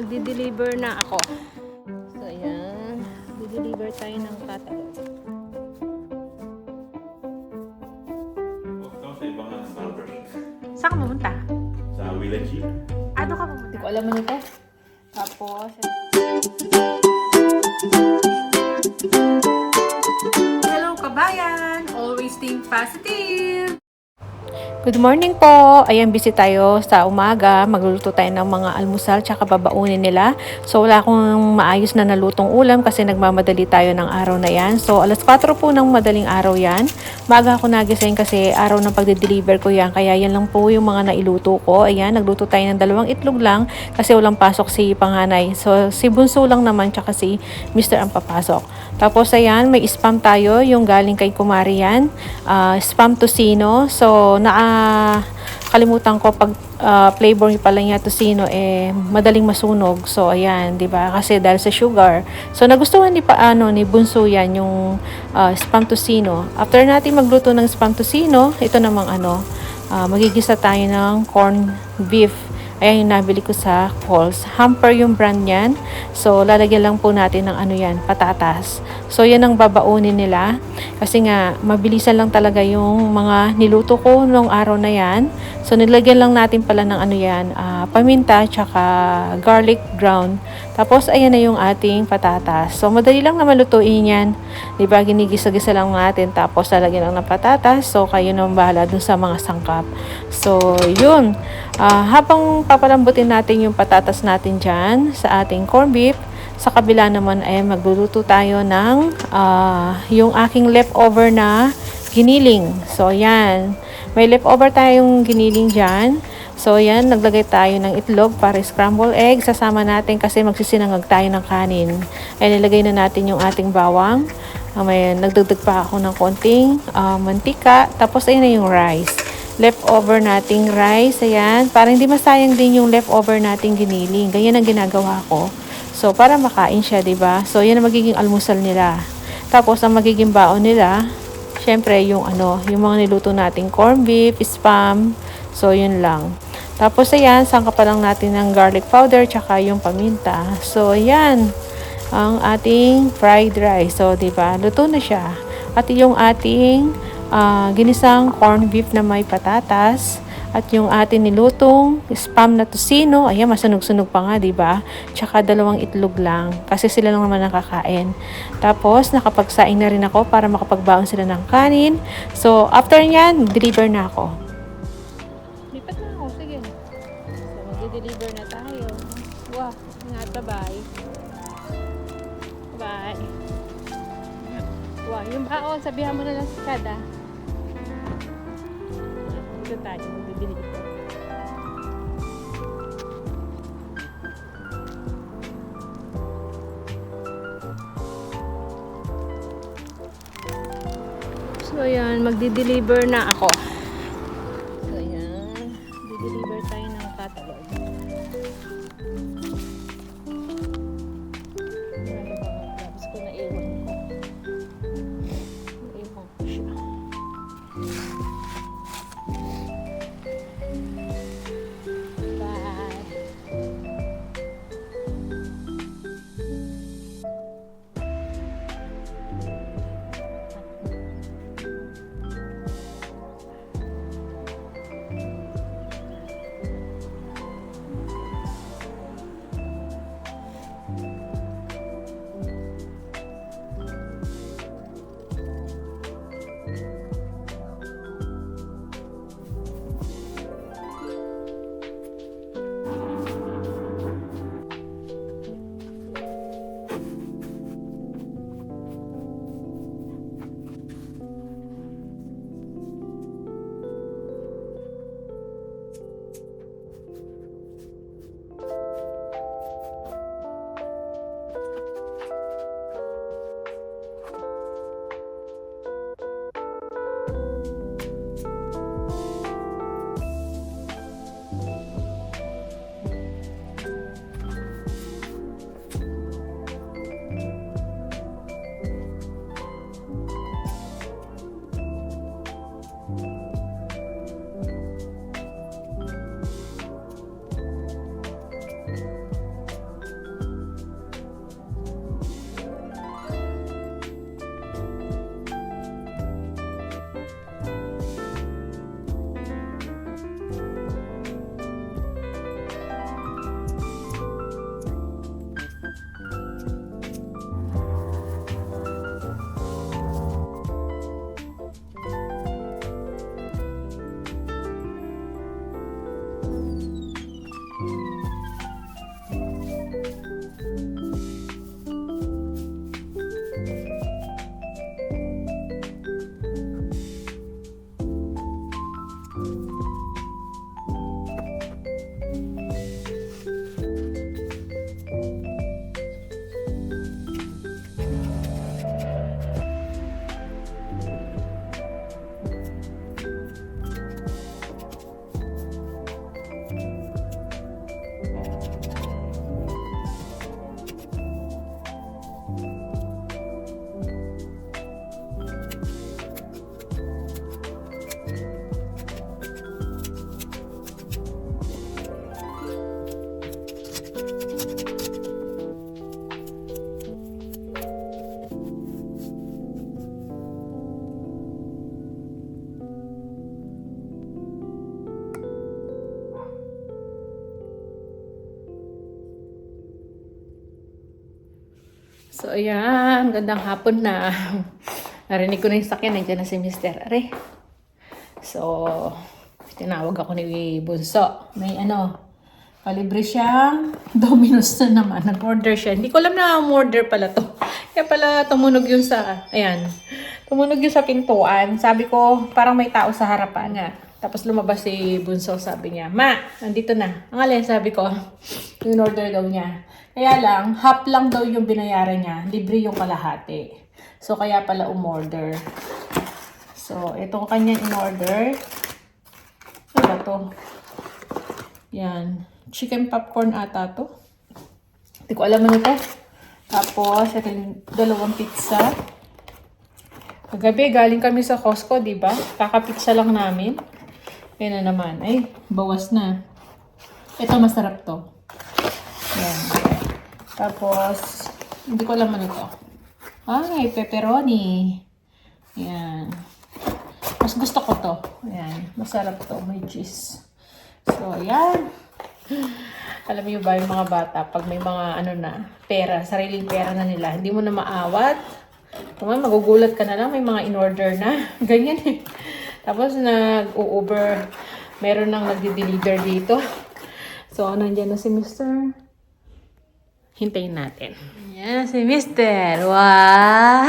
magdi-deliver na ako. So, ayan. Magdi-deliver tayo ng catalog. Sa ibang barbershop. Saan ka pumunta? Sa Willachi. Ano ka pumunta? Hindi ko alam mo nito. Tapos, hello kabayan! Always think positive! Good morning po! Ayan, busy tayo sa umaga. Magluluto tayo ng mga almusal tsaka babaunin nila. So, wala akong maayos na nalutong ulam kasi nagmamadali tayo ng araw na yan. So, alas 4 po ng madaling araw yan. Maaga ako nagising kasi araw ng pagde-deliver ko yan. Kaya yan lang po yung mga nailuto ko. Ayan, nagluto tayo ng 2 itlog lang kasi walang pasok si panganay. So, si Bunso lang naman tsaka si Mr. ang papasok. Tapos, ayan, may spam tayo. Yung galing kay Kumari yan. Spam tocino. So, kalimutan ko pag flavor pala niya tocino madaling masunog. So ayan, 'di ba? Kasi dahil sa sugar. So nagustuhan ni Bunso yan yung spam tocino. After natin magluto ng spam tocino, ito namang magigisa tayo ng corn beef. Ayan yung nabili ko sa Coles. Hamper yung brand niyan. So, lalagyan lang po natin ng patatas. So, yan ang babaunin nila. Kasi nga, mabilisan lang talaga yung mga niluto ko nung araw na yan. So, nilagyan lang natin pala ng paminta, tsaka garlic ground. Tapos, ayan na yung ating patatas. So, madali lang naman lutuin yan. Diba, ginigisa-gisa lang natin. Tapos, lalagyan lang ng patatas. So, kayo nang bahala dun sa mga sangkap. So, yun. Habang papalambutin natin yung patatas natin dyan sa ating corned beef, sa kabila naman ay magluluto tayo ng yung aking leftover na giniling. So, yan. May leftover tayong giniling dyan. So, yan. Naglagay tayo ng itlog para scramble egg. Sasama natin kasi magsisinangag tayo ng kanin. Ay, nilagay na natin yung ating bawang. Nagdagdag pa ako ng konting mantika. Tapos, ayun na yung rice. Leftover nating rice, ayan, para hindi masayang din yung leftover nating giniling. Ganyan ang ginagawa ko. So, para makain siya, 'di ba? So, yan ang magiging almusal nila. Tapos, ang magiging baon nila, syempre, yung mga niluto nating corned beef, spam. So, yun lang. Tapos, ayan, sangka pa lang natin ng garlic powder, tsaka yung paminta. So, ayan, ang ating fried rice. So, 'di ba? Luto na siya. At yung ating ginisang corned beef na may patatas at yung atin nilutong spam na tocino, ayan, masunog-sunog pa nga, diba? Tsaka 2 itlog lang kasi sila lang naman nakakain. Tapos nakapagsaing na rin ako para makapagbaon sila ng kanin. So after nyan, deliver na ako. Lipat na ako, sige. So magde-deliver na tayo. Wow, ingat, bye-bye. Bye. Wow, yung baon, sabihan mo na lang si Kada. Dito tayo, magbibili ko. So, ayan, magdi-deliver na ako. So, ayan, di-deliver tayo ng catalog. Tapos ko naiwan ko. Naiwan ko siya. So, ayan. Gandang hapon na. Narinig ko na yung sakyan. Nandiyan na si Mr. Are. So, tinawag ako ni Bunso. May kalibre siyang Domino's na naman. Nag-order siya. Hindi ko alam na order pala to. Kaya pala tumunog yun sa, ayan. Tumunog yun sa pintuan. Sabi ko, parang may tao sa harapan nga. Tapos lumabas si Bunso, sabi niya, Ma, nandito na. Ang alin, sabi ko, yung order daw niya. Kaya lang, half lang daw yung binayaran niya. Libre yung kalahati. So, kaya pala umorder. So, itong kanyang in-order. Ano ba to? Yan. Chicken popcorn ata to. Hindi ko alam ano to. Tapos, ito yung 2 pizza. Kagabi, galing kami sa Costco, di ba? Kakapizza lang namin. Yan na naman. Ay, bawas na. Ito, masarap to. Yan. Tapos, hindi ko alam ano to. Ay, pepperoni. Yan. Mas gusto ko to. Yan. Masarap to. May cheese. So, yan. Alam niyo ba yung mga bata, pag may mga pera, sariling pera na nila, hindi mo na maawat. Kung magugulat ka na lang, may mga in-order na. Ganyan eh. Tapos nag-Uber, meron nang nagde-deliver dito. So, nandiyan na si Mr. Hintayin natin. Yan si Mr. Wow!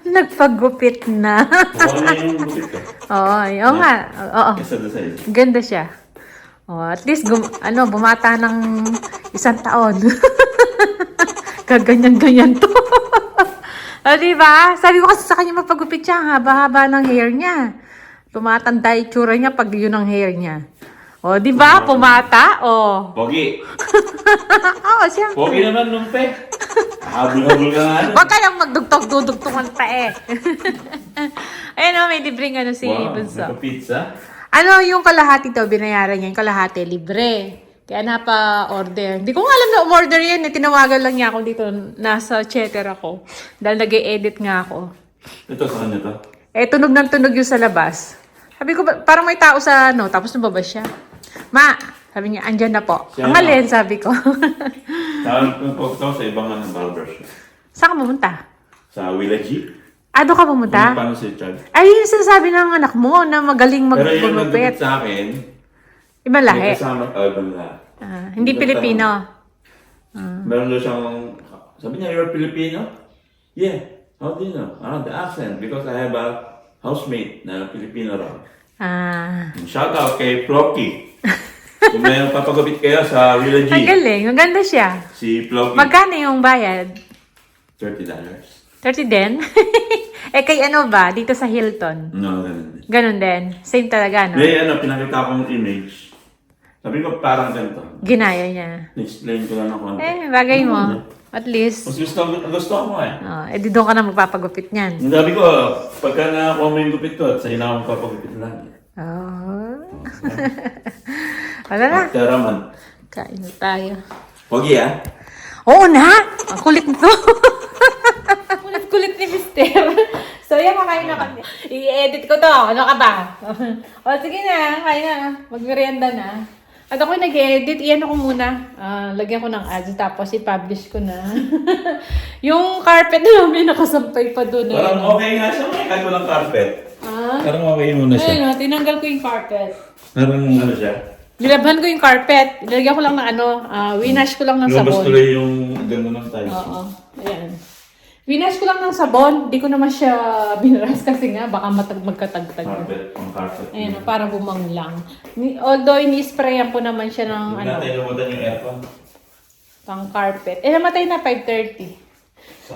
Nagpagupit na. Wala na yung gupit ka. Oo nga. Oo. Isa the size. Ganda siya. Oh, at least bumata ng 1 taon. Kaganyan-ganyan to. Diba? Sabi ko kasi sa kanya magpagupit siya, haba-haba ng hair niya. Tumatanda yung tsura niya pag yun ang hair niya. O, diba? Pumata. O. Pogi. Oo, siyempre. Pogi naman nung pe. Habol-habol ka nga. Huwag kayong magdugtog-dudugtungan pa eh. Ayun may libreng si Bunso. Nagpa-pizza. Yung kalahati daw, binayaran niya. Yung kalahati, libre. Kaya napa-order. Hindi ko nga alam na umorder yan. Tinawagan lang niya ako dito. Nasa checker ako. Dahil nag-e-edit nga ako. Ito, saan nyo to? Tunog ng tunog yung sa labas. Sabi ko, parang may tao sa tapos lumabas siya. Ma, sabi niya, andyan na po. Siya Ang alin, sabi ko. Tawag ko sa ibang barbershop. Saan ka pumunta? Sa Willa Jeep. Doon ka pumunta? Paano si Chad? Ay, yun sinasabi ng anak mo na magaling Pero yung nagdupit magpupit. sa akin, Ibang may lahi. kasama, ibang lahi. Hindi Pilipino. Meron daw siyang, sabi niya, you're Filipino? Yeah. How do you know? The accent. Because I have a housemate na Filipino raw. Shout out kay Flocky. Kung may papagupit kayo sa Willa G. Ang galing. Maganda siya. Si Flocky. Magkano yung bayad? $30. 30 din? Kay ba? Dito sa Hilton. No, ganun. Ganun din. Same talaga, no? May pinakita akong image. Sabi ko parang ganito. Ginaya niya. Explain ko lang ako. Bagay mo. At least. Mas gusto ko eh. Di doon ka na magpapagupit niyan. Ang sabi ko, pagka nakakuha mo yung gupit ko, at sa ina ako papagupit lang. Wala na. Teraman. Kain na tayo. Pogi ah. Oo na! Ang kulit nito. Kulit ni Mister. So, yan, makain na kami. I-edit ko to. Ano ka ba? Sige na. Kain na. Mag-merienda na. At ako nag-edit. Iyan ako muna. Lagyan ko ng ads. Tapos, i-publish ko na. Yung carpet na may nakasampay pa doon. Parang okay nga siya. Makikita ko ng carpet. Parang okay muna siya. Ayun, tinanggal ko yung carpet. Parang siya. Nilabhan ko yung carpet. Nilagyan ko lang ng winash ko lang ng Lumabas sabon. tuloy yung ganda ng tiles. Oo. Ayan. Winash ko lang ng sabon. Di ko naman siya binaras kasi nga baka magkatagtag. Carpet. Ang carpet. Ayan, para bumanglang. Although, ini-sprayan ko naman siya ng Hindi natin lumutan yung aircon. pang carpet. Namatay na 5:30.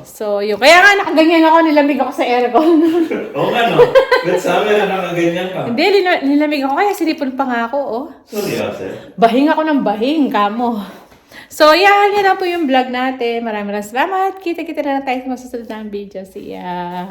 So, yun. Kaya nga nakaganyan ako, nilamig ako sa aircon. Oo nga no. Ba't sabi na nakaganyan ka? Hindi, nilamig ako. Kaya sinipon pa nga ako, oh. Sorry Ase. Bahing ako ng bahing, kamo. So, yan na po yung vlog natin. Maraming salamat. Kita-kita na tayo sa masusunod na video. See ya.